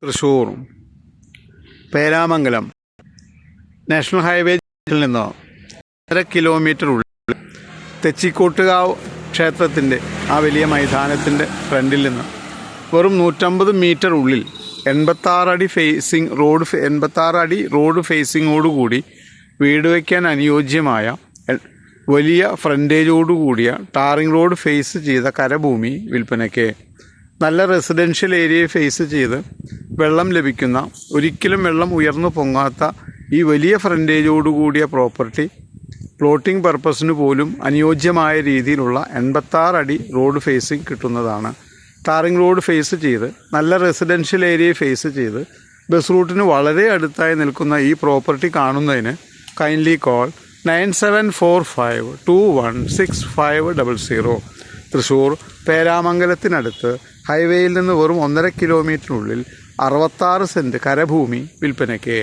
Thrissur Peramangalam national ഹൈവേയിൽ നിന്ന് 1.5 kilometre ഉള്ളിൽ തെച്ചിക്കോട്ടുകാവ് ക്ഷേത്രത്തിൻ്റെ ആ വലിയ മൈതാനത്തിൻ്റെ ഫ്രണ്ടിൽ നിന്ന് വെറും 150 മീറ്റർ ഉള്ളിൽ 86 അടി ഫേസിങ് റോഡ് 86 അടി റോഡ് ഫേസിങ്ങോടുകൂടി വീട് വയ്ക്കാൻ അനുയോജ്യമായ വലിയ ഫ്രണ്ടേജോടുകൂടിയ ടാറിംഗ് റോഡ് ഫേസ് ചെയ്ത കരഭൂമി വിൽപ്പനയ്ക്ക്. നല്ല റെസിഡൻഷ്യൽ ഏരിയയെ ഫേസ് ചെയ്ത് വെള്ളം ലഭിക്കുന്ന, ഒരിക്കലും വെള്ളം ഉയർന്നു പൊങ്ങാത്ത ഈ വലിയ ഫ്രണ്ടേജോടുകൂടിയ പ്രോപ്പർട്ടി പ്ലോട്ടിംഗ് പർപ്പസിന് പോലും അനുയോജ്യമായ രീതിയിലുള്ള 86 അടി റോഡ് ഫേസിങ് കിട്ടുന്നതാണ്. ടാറിംഗ് റോഡ് ഫേസ് ചെയ്ത് നല്ല റെസിഡൻഷ്യൽ ഏരിയയെ ഫേസ് ചെയ്ത് ബസ് റൂട്ടിന് വളരെ അടുത്തായി നിൽക്കുന്ന ഈ പ്രോപ്പർട്ടി കാണുന്നതിന് കൈൻഡ്ലി കോൾ 9745216500. തൃശ്ശൂർ പേരാമംഗലത്തിനടുത്ത് ഹൈവേയിൽ നിന്ന് വെറും 1.5 കിലോമീറ്ററിനുള്ളിൽ 66 സെൻറ്റ് കരഭൂമി വിൽപ്പനയ്ക്ക്.